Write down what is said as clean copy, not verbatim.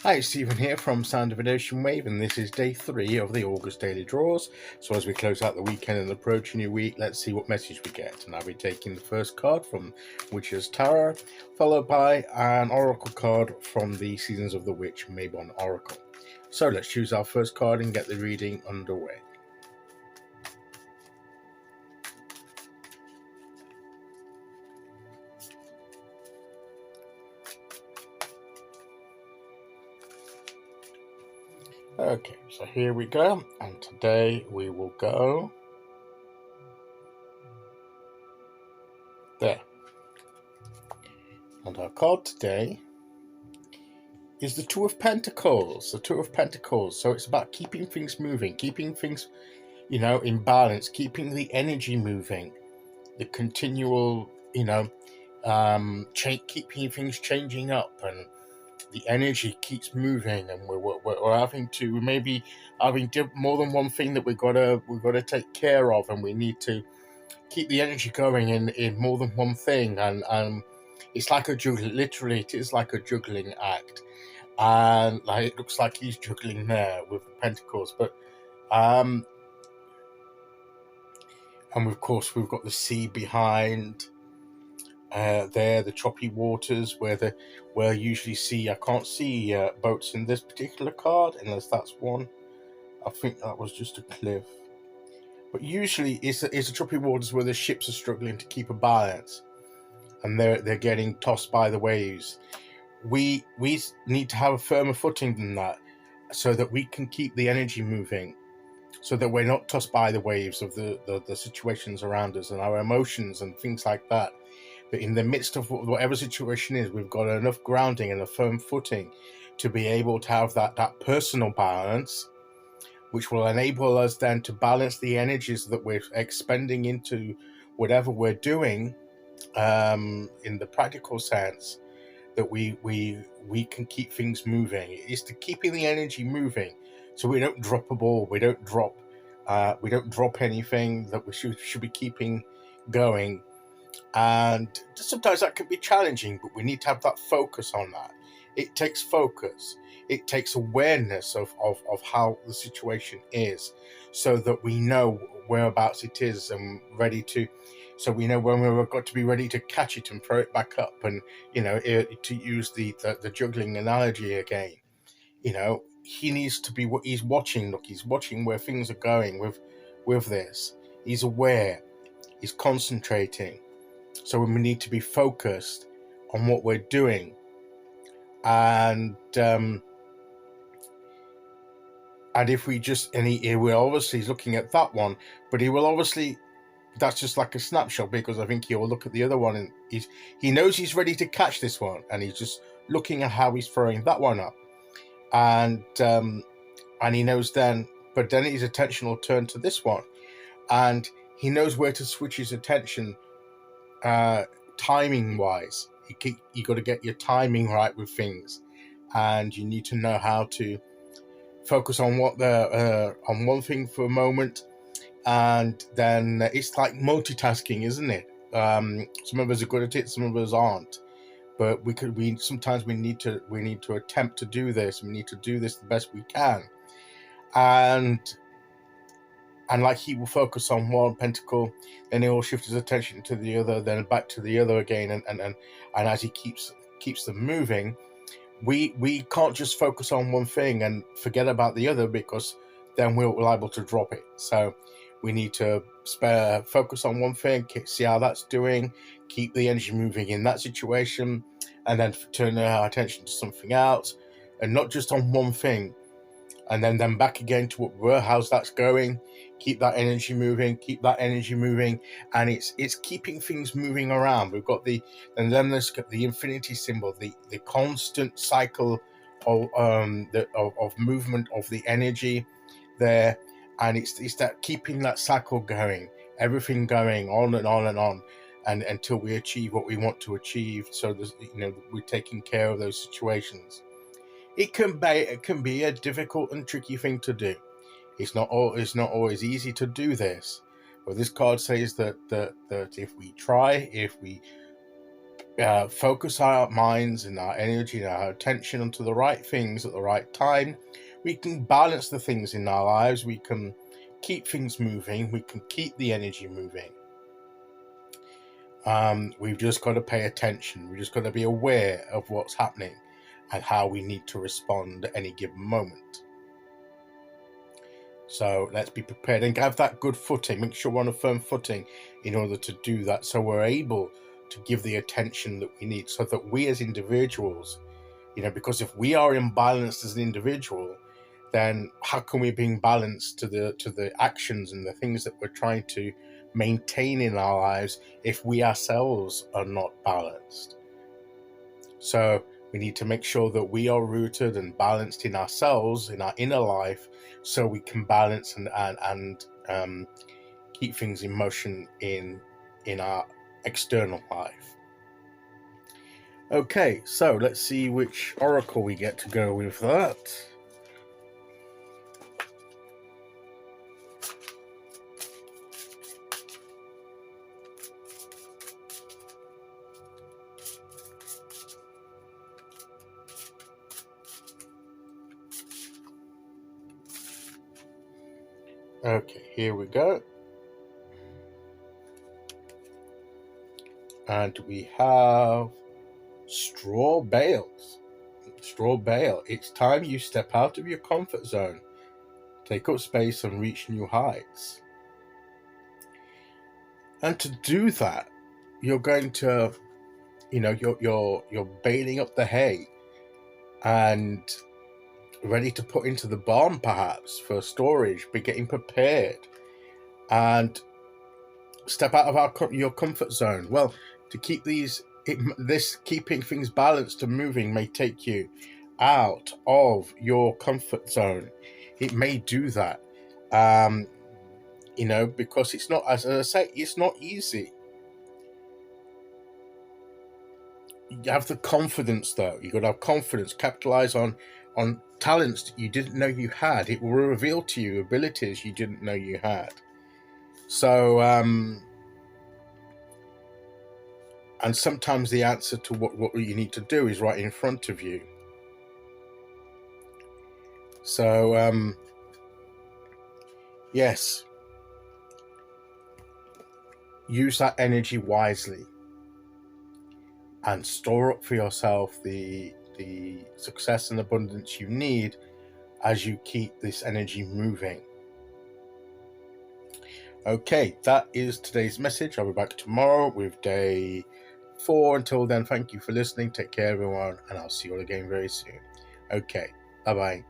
Hi, it's Stephen here from Sound of an Ocean Wave, and this is day 3 of the August daily draws. So as we close out the weekend and approach a new week, let's see what message we get. And I'll be taking the first card from Witch's Tarot, followed by an oracle card from the Seasons of the Witch Mabon Oracle. So let's choose our first card and get the reading underway. Okay, so here we go, and today we will go there. And our card today is the Two of Pentacles. The Two of Pentacles. So it's about keeping things moving, keeping things, in balance, keeping the energy moving, the continual, keeping things changing up, and the energy keeps moving, and we're having to maybe having more than one thing that we've got to take care of, and we need to keep the energy going in more than one thing, and it's like a juggling. Literally, it is like a juggling act, and like it looks like he's juggling there with the pentacles, but and of course we've got the sea behind there, the choppy waters where you usually see. I can't see boats in this particular card unless that's one. I think that was just a cliff, but usually it's a choppy waters where the ships are struggling to keep a balance, and they're getting tossed by the waves. We need to have a firmer footing than that, so that we can keep the energy moving, so that we're not tossed by the waves of the situations around us and our emotions and things like that. But in the midst of whatever situation is, we've got enough grounding and a firm footing to be able to have that personal balance, which will enable us then to balance the energies that we're expending into whatever we're doing, in the practical sense, that we can keep things moving. It's to keeping the energy moving, so we don't drop a ball, we don't drop anything that we should be keeping going. And sometimes that can be challenging, but we need to have that focus on that. It takes focus, it takes awareness of how the situation is, so that we know whereabouts it is and ready to, so we know when we've got to be ready to catch it and throw it back up. And to use the juggling analogy again, he needs to be what he's watching. Look, he's watching where things are going with this. He's aware, he's concentrating. So we need to be focused on what we're doing, and if we just, and he will obviously, he's looking at that one, but he will obviously, that's just like a snapshot, because I think he will look at the other one, and he knows he's ready to catch this one, and he's just looking at how he's throwing that one up, and he knows then, but then his attention will turn to this one, and he knows where to switch his attention. Timing wise, you got to get your timing right with things, and you need to know how to focus on on one thing for a moment, and then it's like multitasking, isn't it? Some of us are good at it, some of us aren't, but sometimes we need to attempt to do this. We need to do this the best we can, and like he will focus on one pentacle, then he will shift his attention to the other, then back to the other again, and as he keeps them moving, we can't just focus on one thing and forget about the other, because then we're liable to drop it. So we need to focus on one thing, see how that's doing, keep the energy moving in that situation, and then turn our attention to something else, and not just on one thing, and then back again to what we're, how's that's going, keep that energy moving, and it's keeping things moving around. We've got and then let's get the infinity symbol, the constant cycle of movement of the energy there, and it's that keeping that cycle going, everything going on and on and on, and until we achieve what we want to achieve. So there's, we're taking care of those situations. It can be a difficult and tricky thing to do. It's not always easy to do this. But this card says that if we try, if we focus our minds and our energy and our attention onto the right things at the right time, we can balance the things in our lives. We can keep things moving. We can keep the energy moving. We've just got to pay attention. We've just got to be aware of what's happening and how we need to respond at any given moment. So let's be prepared and have that good footing. Make sure we're on a firm footing in order to do that, so we're able to give the attention that we need, so that we as individuals, because if we are imbalanced as an individual, then how can we bring balance to the actions and the things that we're trying to maintain in our lives if we ourselves are not balanced? So we need to make sure that we are rooted and balanced in ourselves, in our inner life, so we can balance and keep things in motion in our external life. Okay, so let's see which oracle we get to go with that. Okay, here we go. And we have straw bales. Straw bale. It's time you step out of your comfort zone, take up space and reach new heights. And to do that, you're going to, you're baling up the hay and ready to put into the barn, perhaps for storage, be getting prepared, and step out of your comfort zone. Well, to keep keeping things balanced and moving may take you out of your comfort zone. It may do that, because it's not, as I say, it's not easy. You have the confidence, though. You got to have confidence. Capitalize on talents that you didn't know you had. It will reveal to you abilities you didn't know you had. So, and sometimes the answer to what you need to do is right in front of you. So, yes, use that energy wisely and store up for yourself the success and abundance you need as you keep this energy moving. Okay, that is today's message. I'll be back tomorrow with day 4. Until then, thank you for listening. Take care, everyone, and I'll see you all again very soon. Okay, bye-bye.